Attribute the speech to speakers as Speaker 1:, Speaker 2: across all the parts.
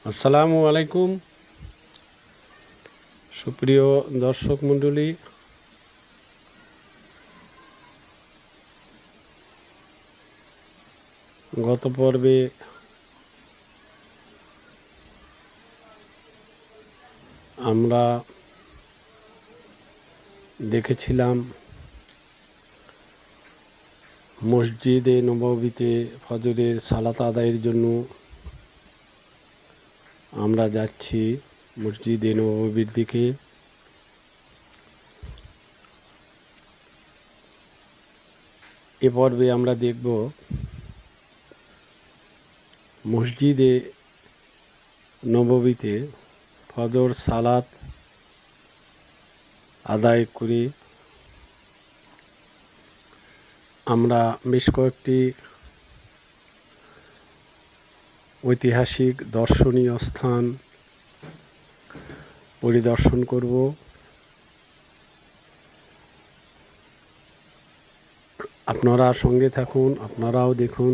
Speaker 1: আসসালামু আলাইকুম সুপ্রিয় দর্শক মণ্ডলী, গত পর্বে আমরা দেখেছিলাম মসজিদে নববীতে ফজরের সালাত আদায়ের জন্য আমরা যাচ্ছি মসজিদে নববীর দিকে। এ পর্বে আমরা দেখব মসজিদে নববীতে ফজর সালাত আদায় করে আমরা বেশ কয়েকটি ঐতিহাসিক দর্শনীয় স্থান পরিদর্শন করব। আপনারা সঙ্গে থাকুন, আপনারাও দেখুন।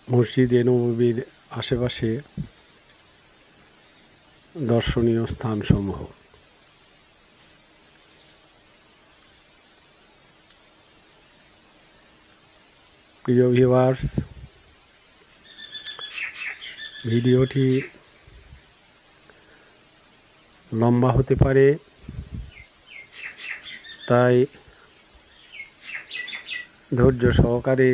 Speaker 1: মসজিদে নববীর আশেপাশে দর্শনীয় স্থানসমূহ। প্রিয় ভিউয়ার্স, ভিডিওটি লম্বা হতে পারে, তাই ধৈর্য সহকারে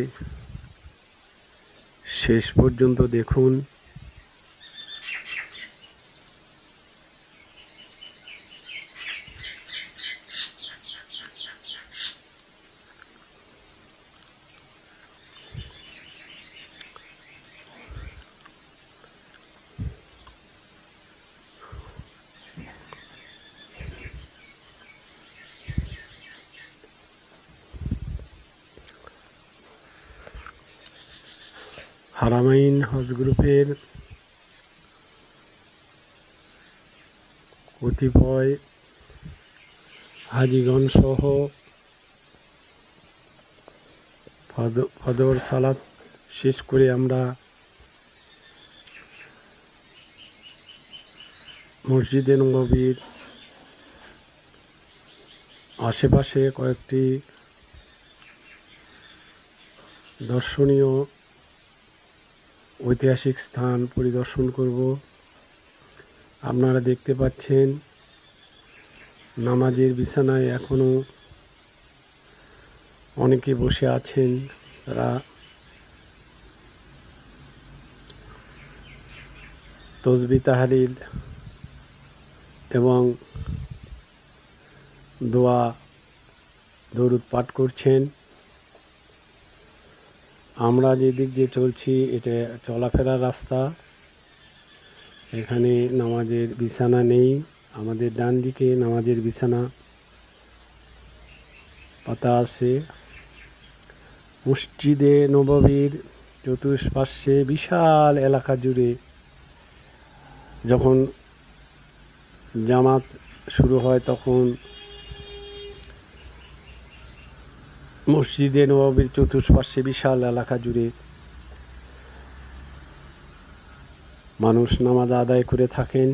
Speaker 1: শেষ পর্যন্ত দেখুন। হারামাইন হজ গ্রুপের কতিপয় হাজিগণ সহ ফজর সালাত শেষ করে আমরা মসজিদে নববীর আশেপাশে কয়েকটি দর্শনীয় ঐতিহাসিক স্থান পরিদর্শন করব। আপনারা দেখতে পাচ্ছেন নামাজের বিছানায় এখনও অনেকে বসে আছেন। তারা তসবিহ তাহলিল এবং দোয়া দরুদ পাঠ করছেন। আমরা যে দিক দিয়ে চলছি এটা চলাফেরার রাস্তা, এখানে নামাজের বিছানা নেই। আমাদের ডান দিকে নামাজের বিছানা পাতা আছে। মসজিদে নববীর চতুষ্পার্শ্বে বিশাল এলাকা জুড়ে যখন জামাত শুরু হয় তখন মসজিদে নববীর চতুষ্পার্শ্বে বিশাল এলাকা জুড়ে মানুষ নামাজ আদায় করে থাকেন।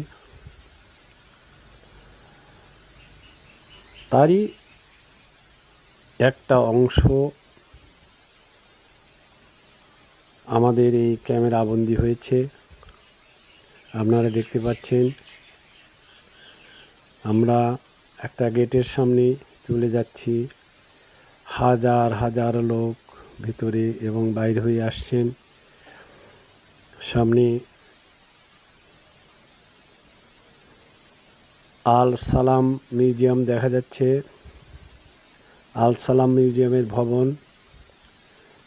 Speaker 1: তারই একটা অংশ আমাদের এই ক্যামেরা বন্দি হয়েছে, আপনারা দেখতে পাচ্ছেন। আমরা একটা গেটের সামনে চলে যাচ্ছি। হাজার হাজার লোক ভিতরে এবং বাইরে হয়ে আসছেন। সামনে আল সালাম মিউজিয়াম দেখা যাচ্ছে। আল সালাম মিউজিয়ামের ভবন,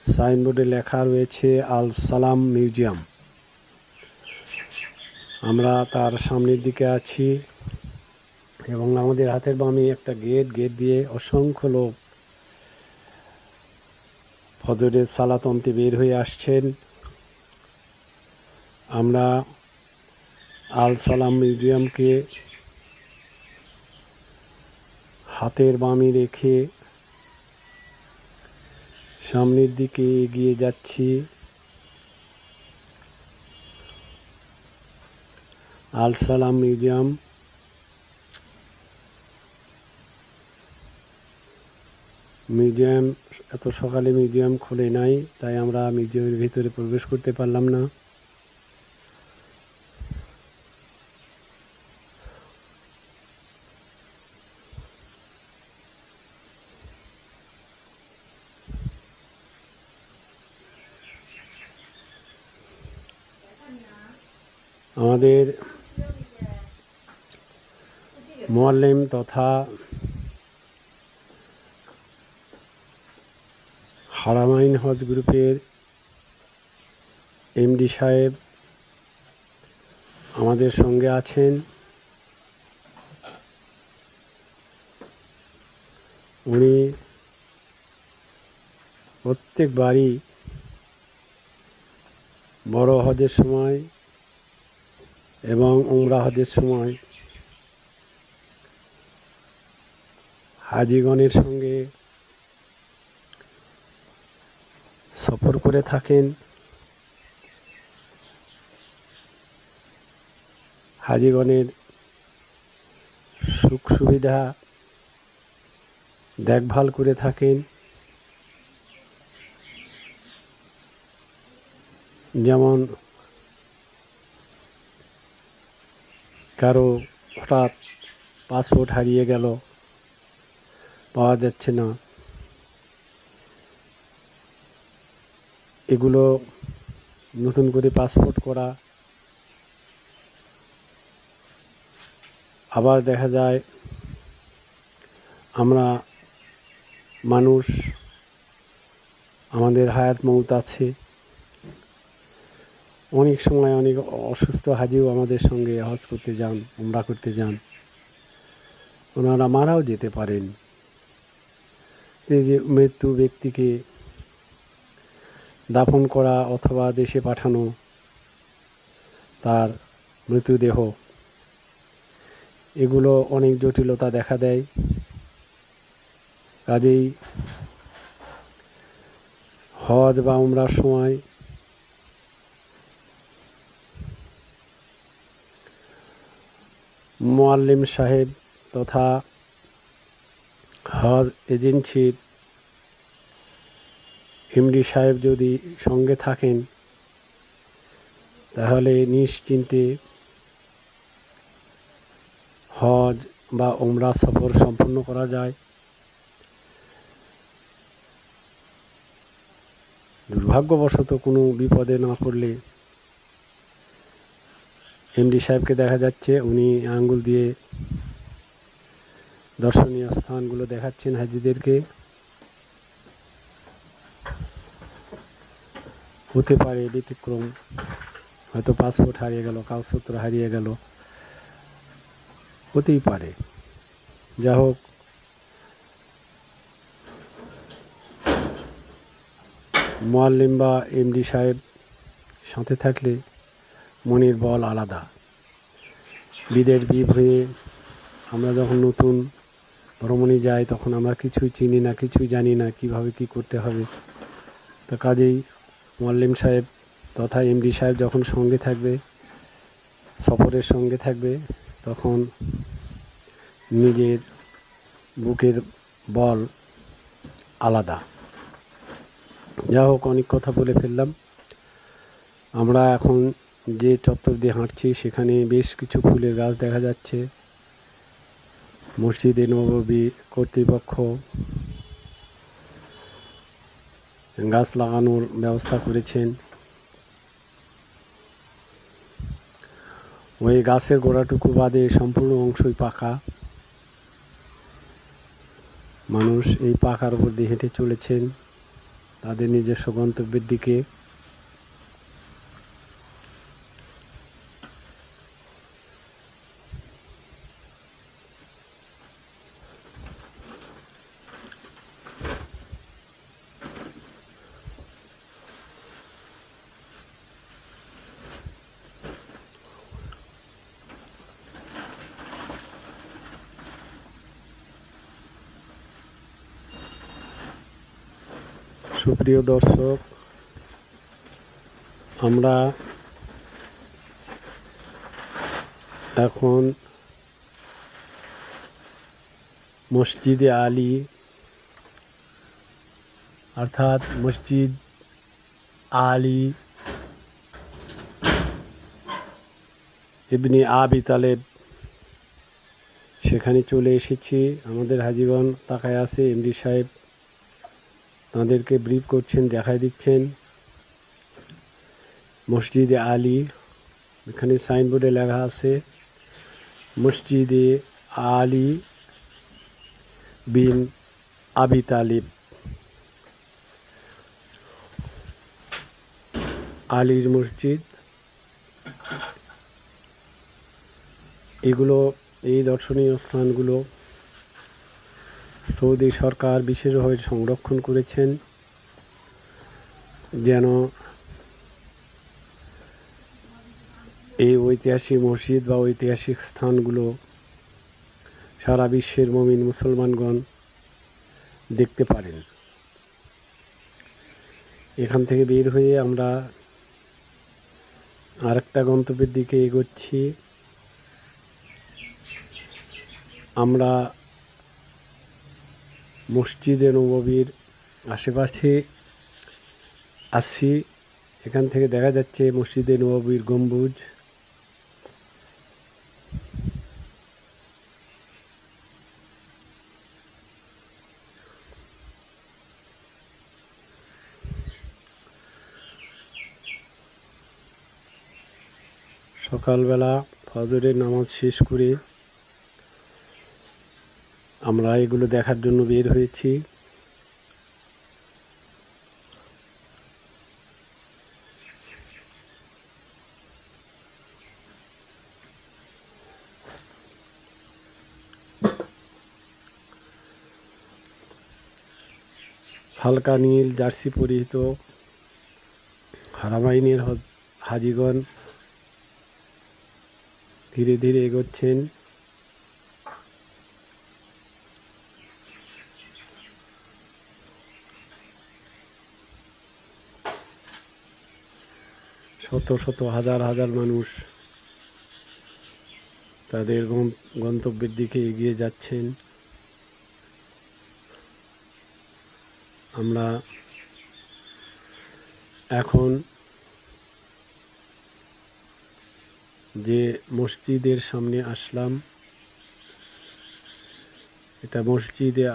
Speaker 1: সাইনবোর্ডে লেখা রয়েছে আল সালাম মিউজিয়াম। আমরা তার সামনের দিকে আছি এবং আমাদের হাতের বামে একটা গেট দিয়ে অসংখ্য লোক ফজরের সালাত অন্তে বের হয়ে আসছেন। আমরা আল সালাম মিউজিয়ামকে হাতের বামে রেখে সামনের দিকে এগিয়ে যাচ্ছি। আল সালাম মিউজিয়াম এত সকালে মিউজিয়াম খোলে নাই, তাই আমরা মিউজিয়ামের ভিতরে প্রবেশ করতে পারলাম না। আমাদের মুআল্লিম তথা হারামাইন হজ গ্রুপের এমডি সাহেব আমাদের সঙ্গে আছেন। উনি প্রত্যেকবারই বড় হজের সময় এবং উমরা হজের সময় হাজিগণের সঙ্গে সফর করে থাকেন। হাজিগণের সুখ সুবিধা দেখভাল করে থাকেন। যেমন কারো হঠাৎ পাসপোর্ট হারিয়ে গেল, পাওয়া যাচ্ছে না, এগুলো নতুন করে পাসপোর্ট করা। আবার দেখা যায় আমরা মানুষ, আমাদের হায়াত মউত আছে, অনেক সময় অনেক অসুস্থ হাজিও আমাদের সঙ্গে হজ করতে যান, উমরা করতে যান, ওনারা মারাও যেতে পারেন। এই যে মৃত্যু ব্যক্তিকে দাফন করা অথবা দেশে পাঠানো, তার মৃতদেহ, এগুলো অনেক জটিলতা দেখা দেয়। কাজেই হজ বা উমরার সময় মুআল্লিম সাহেব তথা হজ এজেন্সির এমডি সাহেব যদি সঙ্গে থাকেন, তাহলে নিশ্চিন্তে হজ বা উমরা সফর সম্পন্ন করা যায়। দুর্ভাগ্যবশত কোনো বিপদে না পড়লে এমডি সাহেবকে দেখা যাচ্ছে উনি আঙ্গুল দিয়ে দর্শনীয় স্থানগুলো দেখাচ্ছেন হাজিদেরকে। হতে পারে ব্যতিক্রম, হয়তো পাসপোর্ট হারিয়ে গেল, কাগজপত্র হারিয়ে গেল, হতেই পারে। যা হোক, মুআল্লিম বা এমডি সাহেব সাথে থাকলে মনের বল আলাদা। বিদেশ বিভ্রমে আমরা যখন নতুন ভ্রমণে যাই, তখন আমরা কিছুই চিনি না, কিছুই জানি না কিভাবে কি করতে হবে। তো কাজেই মুআল্লিম সাহেব তথা এমডি সাহেব যখন সঙ্গে থাকবে, সফরের সঙ্গে থাকবে, তখন নিজের বুকের বল আলাদা। যা হোক, অনেক কথা বলে ফেললাম। আমরা এখন যে চত্বর দিয়ে হাঁটছি, সেখানে বেশ কিছু ফুলের গাছ দেখা যাচ্ছে। মসজিদে নববী কর্তৃপক্ষ গাছ লাগানোর ব্যবস্থা করেছেন। ওই গাছের গোড়াটুকু বাদে সম্পূর্ণ অংশই পাকা। মানুষ এই পাকার উপর দিয়ে হেঁটে চলেছেন তাদের নিজস্ব গন্তব্যের দিকে। সুপ্রিয় দর্শক, আমরা এখন মসজিদে আলী অর্থাৎ মসজিদ আলী ইবনে আবি তালেব সেখানে চলে এসেছি। আমাদের হাজীগণ তাকায় আছে, এমডি সাহেব তাদেরকে ব্রিফ করছেন, দেখায় দিচ্ছেন। মসজিদে আলী, এখানে সাইনবোর্ডে লেখা আছে মসজিদে আলী বিন আবি তালিব, আলীর মসজিদ। এগুলো, এই দর্শনীয় স্থানগুলো সৌদি সরকার বিশেষভাবে সংরক্ষণ করেছেন যেন এই ঐতিহাসিক মসজিদ বা ঐতিহাসিক স্থানগুলো সারা বিশ্বের মুমিন মুসলমানগণ দেখতে পারেন। এখান থেকে বের হয়ে আমরা আরেকটা গন্তব্যের দিকে এগোচ্ছি। আমরা মসজিদে নববীর আশেপাশে আসছি। এখান থেকে দেখা যাচ্ছে মসজিদে নববীর গম্বুজ। সকালবেলা ফজরের নামাজ শেষ করে আমরা এগুলো দেখার জন্য বের হয়েছি। হালকা নীল জার্সি পরিহিত হারামাইনের হাজীগণ ধীরে ধীরে এগোচ্ছেন। শত শত হাজার হাজার মানুষ তাদের গন্তব্যের দিকে এগিয়ে যাচ্ছেন। আমরা এখন যে মসজিদের সামনে আসলাম, এটা মসজিদে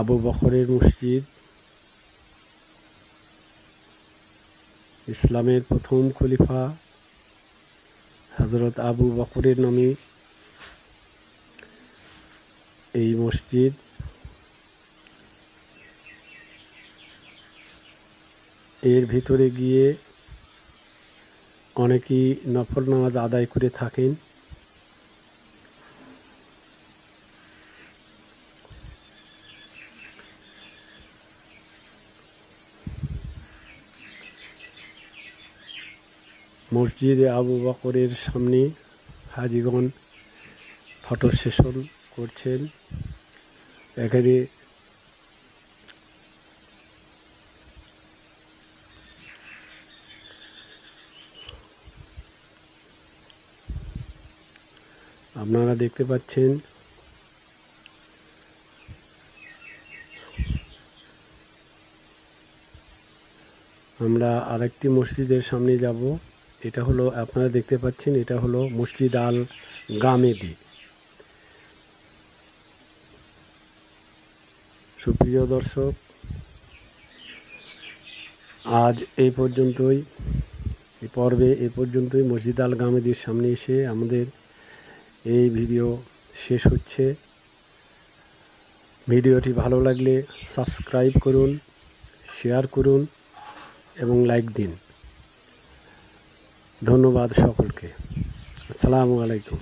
Speaker 1: আবু বকরের মসজিদ। ইসলামের প্রথম খলিফা হযরত আবু বকরের নামে এই মসজিদ। এর ভিতরে গিয়ে অনেকেই নফল নামাজ আদায় করে থাকেন। মসজিদে আবু বকরের সামনে হাজীগণ ফটো সেশন করছেন। এখানে আপনারা দেখতে পাচ্ছেন আমরা আরেকটি মসজিদের সামনে যাব। এটা হলো, আপনারা দেখতে পাচ্ছেন, এটা হলো মসজিদ আল গামেদি। সুপ্রিয় দর্শক, আজ এই পর্যন্তই, এই পর্বে এই পর্যন্তই। মসজিদ আল গামেদির সামনে এসে আমাদের এই ভিডিও শেষ হচ্ছে। ভিডিওটি ভালো লাগলে সাবস্ক্রাইব করুন, শেয়ার করুন এবং লাইক দিন। ধন্যবাদ সকলকে। আসসালামু আলাইকুম।